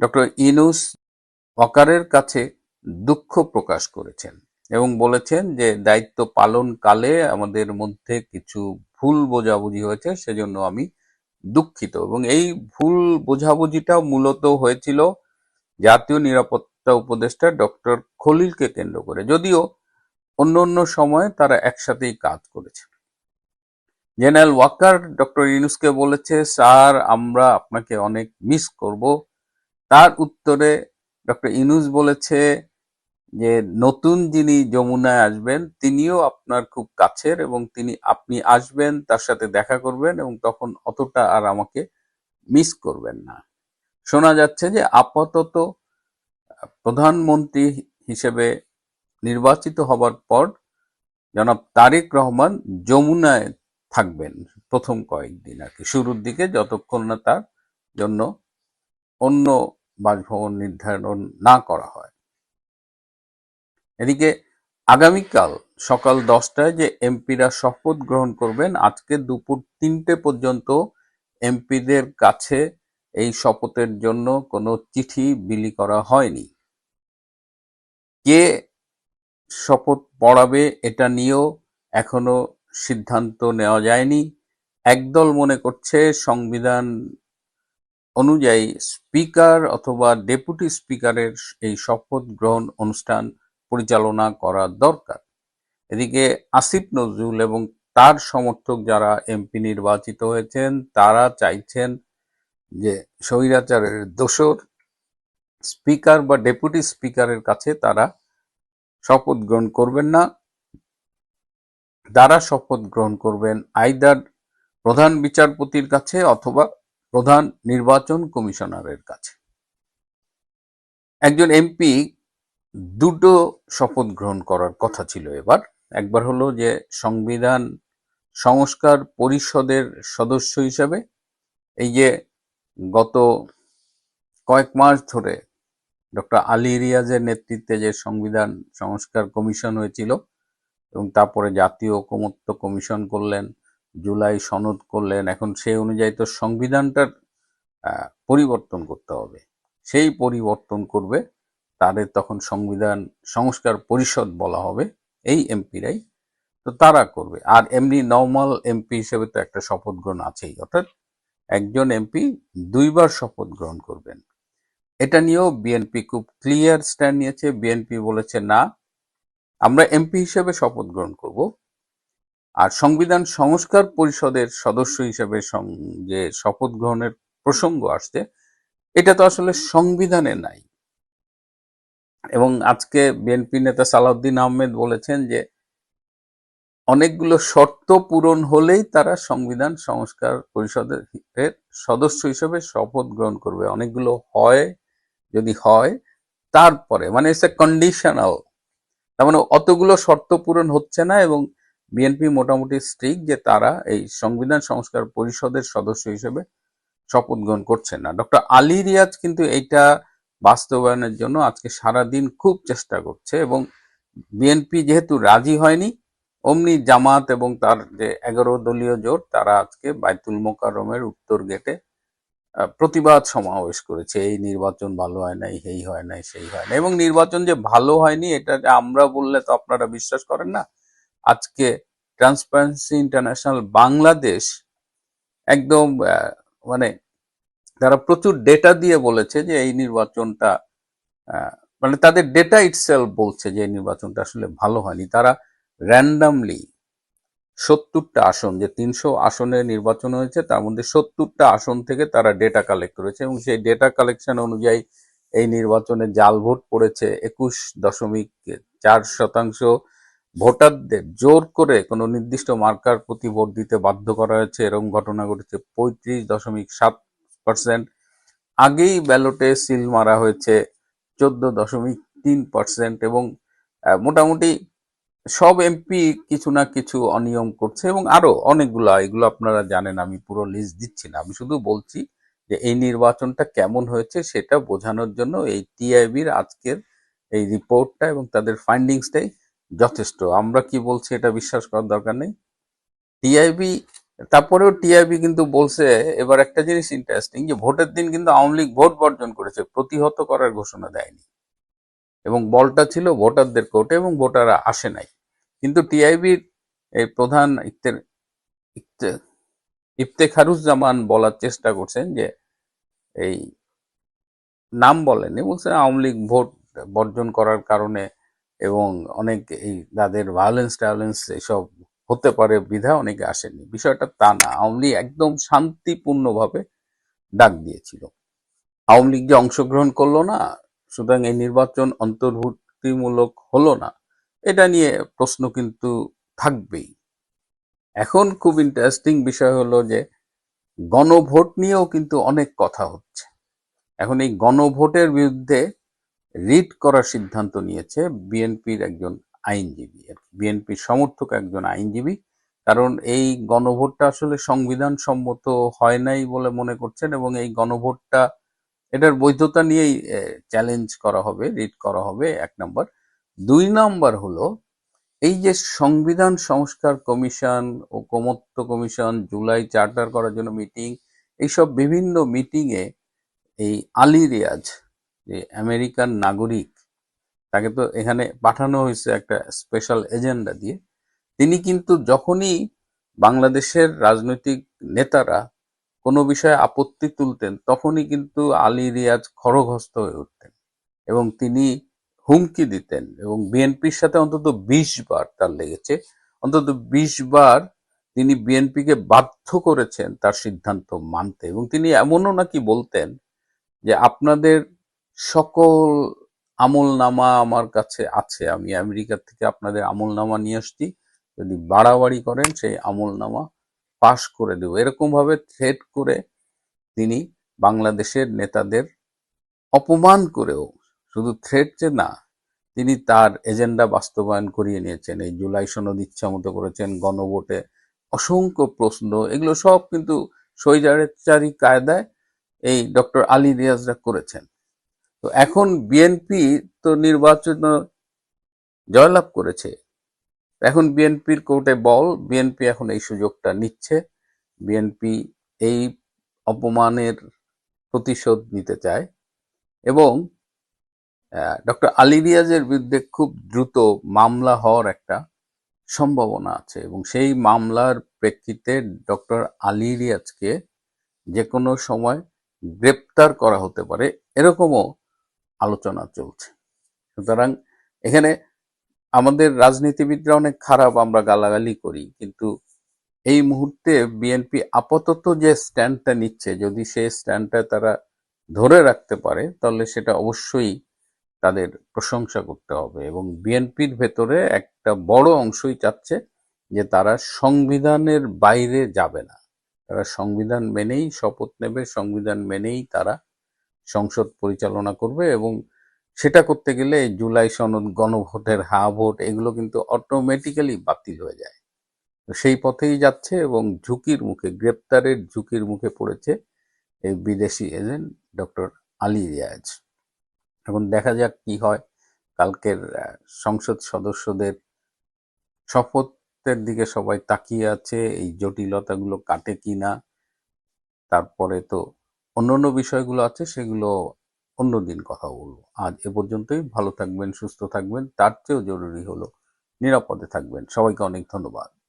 Doctor Yunus ওয়াকারের কাছে দুঃখ প্রকাশ করেছেন এবং বলেছেন যে দায়িত্ব পালনকালে আমাদের মধ্যে কিছু ভুল বোঝাবুঝি হয়েছে, সেজন্য আমি দুঃখিত। এবং এই ভুল বোঝাবুঝিটাও মূলত হয়েছিল জাতীয় নিরাপত্তা উপদেষ্টা ডক্টর খলিলকে কেন্দ্র করে, যদিও অন্য অন্য সময়ে তারা একসাথেই কাজ করেছে। জেনারেল ওয়াকার ডক্টর ইউনূসকে বলেছে, স্যার আমরা আপনাকে অনেক মিস করব। তার উত্তরে ডক্টর ইউনূস বলেছে যে নতুন যিনি যমুনায় আসবেন তিনিও আপনার খুব কাছের এবং আপনি আসবেন, তার সাথে দেখা করবেন এবং তখন অতটা আর আমাকে মিস করবেন না। শোনা যাচ্ছে যে আপাতত প্রধানমন্ত্রী হিসেবে নির্বাচিত হবার পর জনাব তারেক রহমান যমুনায় থাকবেন প্রথম কয়েকদিন, আর কি শুরুর দিকে, যতক্ষণ না তার জন্য অন্য বাসভবন নির্ধারণ না করা হয়। এদিকে আগামীকাল সকাল 10টায় যে এমপিরা শপথ গ্রহণ করবেন, আজকে দুপুর 3টে পর্যন্ত এমপিদের কাছে এই শপথের জন্য কোনো চিঠি বিলি করা হয়নি। কে শপথ পড়াবে এটা নিয়েও এখনো সিদ্ধান্ত নেওয়া যায়নি। একদল মনে করছে সংবিধান অনুযায়ী স্পিকার অথবা ডেপুটি স্পিকারের এই শপথ গ্রহণ অনুষ্ঠান পরিচালনা করা দরকার। এদিকে আসিফ নজরুল এবং তার সমর্থক যারা এমপি নির্বাচিত হয়েছেন তারা চাইছেন যে স্বৈরাচারের দোসর স্পিকার বা ডেপুটি স্পিকারের কাছে তারা শপথ গ্রহণ করবেন না। তারা শপথ গ্রহণ করবেন আইদার প্রধান বিচারপতির কাছে অথবা প্রধান নির্বাচন কমিশনারের কাছে। একজন এমপি দুটো শপথ গ্রহণ করার কথা ছিল এবার। একবার হলো যে সংবিধান সংস্কার পরিষদের সদস্য হিসেবে, এই যে গত কয়েক মাস ধরে ডক্টর আলী রিয়াজের নেতৃত্বে যে সংবিধান সংস্কার কমিশন হয়েছিল এবং তারপরে জাতীয় ঐকমত্য কমিশন করলেন, জুলাই সনদ করলেন, এখন সেই অনুযায়ী তো সংবিধানটার পরিবর্তন করতে হবে। সেই পরিবর্তন করবে, তাদের তখন সংবিধান সংস্কার পরিষদ বলা হবে, এই এমপিরাই তো তারা করবে। আর এমনি নর্মাল এমপি হিসেবে তো একটা শপথ গ্রহণ আছেই, অর্থাৎ একজন এমপি দুইবার শপথ গ্রহণ করবেন। এটা নিয়েও বিএনপি খুব ক্লিয়ার স্ট্যান্ড নিয়েছে। বিএনপি বলেছে না, আমরা এমপি হিসেবে শপথ গ্রহণ করব, আর সংবিধান সংস্কার পরিষদের সদস্য হিসেবে যে শপথ গ্রহণের প্রসঙ্গ আসছে এটা তো আসলে সংবিধানে নাই। এবং আজকে বিএনপি নেতা সালাউদ্দিন আহমেদ বলেছেন যে অনেকগুলো শর্ত পূরণ হলেই তারা সংবিধান সংস্কার পরিষদের সদস্য হিসেবে শপথ গ্রহণ করবে। অনেকগুলো যদি হয় তারপরে, মানে ইটস এ কন্ডিশনাল। তার মানে অতগুলো শর্ত পূরণ হচ্ছে না এবং বিএনপি মোটামুটি স্ট্রিক্ট যে তারা এই সংবিধান সংস্কার পরিষদের সদস্য হিসেবে শপথ গ্রহণ করছেন না। ডক্টর আলী রিয়াজ কিন্তু এইটা বাস্তবায়নের জন্য আজকে সারাদিন খুব চেষ্টা করছে এবং বিএনপি যেহেতু রাজি হয়নি, অমনি জামাত এবং তার যে 11 দলীয় জোট তারা আজকে বাইতুল মোকাররমের উত্তর গেটে প্রতিবাদ সমাবেশ করেছে। এই নির্বাচন ভালো হয় নাই, এই হয় নাই, সেই হয় না। এবং নির্বাচন যে ভালো হয়নি এটা আমরা বললে তো আপনারা বিশ্বাস করেন না। আজকে ট্রান্সপারেন্সি ইন্টারন্যাশনাল বাংলাদেশ একদম মানে তারা প্রচুর ডেটা দিয়ে বলেছে যে এই নির্বাচনটা মানে তাদের ডেটা ইটসেলফ বলছে যে এই নির্বাচনটা আসলে ভালো হয়নি। তারা র্যান্ডামলি 70টা আসন, যে 300 আসনে নির্বাচন হয়েছে তার মধ্যে 70টা আসন থেকে তারা ডেটা কালেক্ট করেছে এবং সেই ডেটা কালেকশন অনুযায়ী এই নির্বাচনে জাল ভোট পড়েছে 21.4%। ভোটারদের জোর করে কোনো নির্দিষ্ট মার্কার প্রতি ভোট দিতে বাধ্য করা হয়েছে, এরকম ঘটনা ঘটেছে 35.7%। আগেই ব্যালটে সিল মারা হয়েছে 14.3% এবং মোটামুটি সব এমপি কিছু না কিছু অনিয়ম করছে এবং আরো অনেকগুলো, এগুলো আপনারা জানেন, আমি পুরো লিস্ট দিচ্ছি না। আমি শুধু বলছি যে এই নির্বাচনটা কেমন হয়েছে সেটা বোঝানোর জন্য এই টিআইবির আজকের এই রিপোর্টটা এবং তাদের ফাইন্ডিংসটাই যথেষ্ট। আমরা কি বলছি এটা বিশ্বাস করার দরকার নেই। টিআইবি তারপরেও টিআইবি কিন্তু বলছে, এবার একটা জিনিস ইন্টারেস্টিং, যে ভোটের দিন কিন্তু আওয়ামী লীগ ভোট বর্জন করেছে, প্রতিহত করার ঘোষণা দেয়নি, এবং বলটা ছিল ভোটারদের কোর্টে এবং ভোটাররা আসে নাই। কিন্তু টিআইবির এই প্রধান ইফতেখারুজ্জামান বলার চেষ্টা করছেন যে এই নাম বলেনি, বলছেন আওয়ামী লীগ ভোট বর্জন করার কারণে এবং অনেক এই যাদের ভায়োলেন্স টায়োলেন্স এসব হতে পারে বিধায় অনেকে আসেনি। বিষয়টা তা না, আওয়ামী লীগ একদম শান্তিপূর্ণভাবে ডাক দিয়েছিল। আওয়ামী লীগ যে অংশগ্রহণ করলো না, সুতরাং এই নির্বাচন অন্তর্ভুক্তিমূলক হলো না, এটা নিয়ে প্রশ্ন কিন্তু থাকবেই। এখন খুব ইন্টারেস্টিং বিষয় হলো যে গণভোট নিয়েও কিন্তু অনেক কথা হচ্ছে। এখন এই গণভোটের বিরুদ্ধে রিট করার সিদ্ধান্ত নিয়েছে বিএনপির একজন আইনজীবী, বিএনপির সমর্থক একজন আইনজীবী। কারণ এই গণভোটটা আসলে সংবিধান সম্মত হয় নাই বলে মনে করছেন, এবং এই গণভোটটা এটার বৈধতা নিয়েই চ্যালেঞ্জ করা হবে, রিট করা হবে, 1 নম্বর। 2 নম্বর হলো এই যে সংবিধান সংস্কার কমিশন, ঐকমত্য কমিশন, জুলাই চার্টার করার জন্য মিটিং, এইসব বিভিন্ন মিটিংয়ে এই আলী রিয়াজ, যে আমেরিকান নাগরিক, তাকে তো এখানে পাঠানো হয়েছে একটা স্পেশাল এজেন্ডা দিয়ে। তিনি কিন্তু যখনই বাংলাদেশের রাজনৈতিক নেতারা কোনো বিষয়ে আপত্তি তুলতেন, তখনই কিন্তু আলী রিয়াজ খড়গহস্ত হয়ে উঠতেন এবং তিনি হুমকি দিতেন, এবং বিএনপির সাথে অন্তত 20 বার তার লেগেছে, অন্তত 20 বার তিনি বিএনপিকে বাধ্য করেছেন তার সিদ্ধান্ত মানতে। এবং তিনি এমনও নাকি বলতেন যে আপনাদের সকল আমলনামা আমার কাছে আছে, আমি আমেরিকা থেকে আপনাদের আমলনামা নিয়ে আসছি, যদি বাড়াবাড়ি করেন সেই আমলনামা পাশ করে দেব, এরকম ভাবে থ্রেট করে তিনি বাংলাদেশের নেতাদের অপমান করেও, শুধু থ্রেট যে না, তিনি তার এজেন্ডা বাস্তবায়ন করিয়ে নিয়েছেন। এই জুলাই সনদ ইচ্ছা মতো করেছেন, গণভোটে অসংখ্য প্রশ্ন, এগুলো সব কিন্তু স্বৈরাচারী কায়দায় এই ডক্টর আলী রিয়াজরা করেছেন। তো এখন বিএনপি তো নির্বাচন জয়লাভ করেছে, এখন বিএনপির কোর্টে বল, বিএনপি এখন এই সুযোগটা নিচ্ছে, বিএনপি এই অপমানের প্রতিশোধ নিতে চায়, এবং ডক্টর আলী রিয়াজের বিরুদ্ধে খুব দ্রুত মামলা হওয়ার একটা সম্ভাবনা আছে, এবং সেই মামলার প্রেক্ষিতে ডক্টর আলী রিয়াজকে যে কোনো সময় গ্রেপ্তার করা হতে পারে, এরকমও আলোচনা চলছে। সুতরাং এখানে আমাদের রাজনীতিবিদরা অনেক খারাপ, আমরা গালাগালি করি, কিন্তু এই মুহূর্তে বিএনপি আপাতত যে স্ট্যান্ডটা নিচ্ছে, যদি সেই স্ট্যান্ডটা তারা ধরে রাখতে পারে, তাহলে সেটা অবশ্যই তাদের প্রশংসা করতে হবে। এবং বিএনপির ভেতরে একটা বড় অংশই চাচ্ছে যে তারা সংবিধানের বাইরে যাবে না, তারা সংবিধান মেনেই শপথ নেবে, সংবিধান মেনেই তারা সংসদ পরিচালনা করবে, এবং সেটা করতে গেলে জুলাই সনদ, গণভোটের হা ভোট, এগুলো কিন্তু অটোমেটিক্যালি বাতিল হয়ে যায়। সেই পথেই যাচ্ছে, এবং ঝুঁকির মুখে, গ্রেপ্তারের ঝুঁকির মুখে পড়েছে এই বিদেশি এজেন্ট ডক্টর আলী রিয়াজ। এখন দেখা যাক কি হয়। কালকের সংসদ সদস্যদের শপথের দিকে সবাই তাকিয়ে আছে, এই জটিলতাগুলো কাটে কিনা। তারপরে তো অন্যান্য বিষয়গুলো আছে, সেগুলো অন্যদিন কথা বলবো। আজ এ পর্যন্তই। ভালো থাকবেন, সুস্থ থাকবেন, তার চেয়েও জরুরি হলো নিরাপদে থাকবেন। সবাইকে অনেক ধন্যবাদ।